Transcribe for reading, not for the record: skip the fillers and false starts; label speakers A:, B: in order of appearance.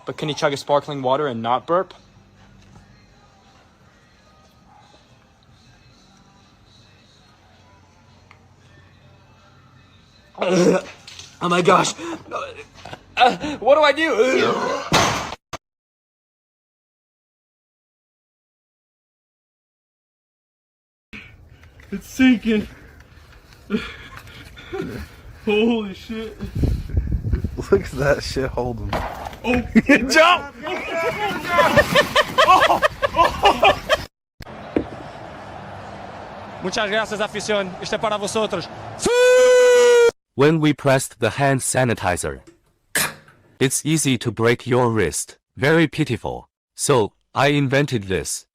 A: But can he chug a sparkling water and not burp? Oh my gosh. What do I do?
B: It's sinking. Holy shit.
C: Look at that shit holding.
B: Oh,
A: Jump!
D: Muchas gracias, afición. Este es para vosotros.
E: When we pressed the hand sanitizer, it's easy to break your wrist. Very pitiful. So, I invented this.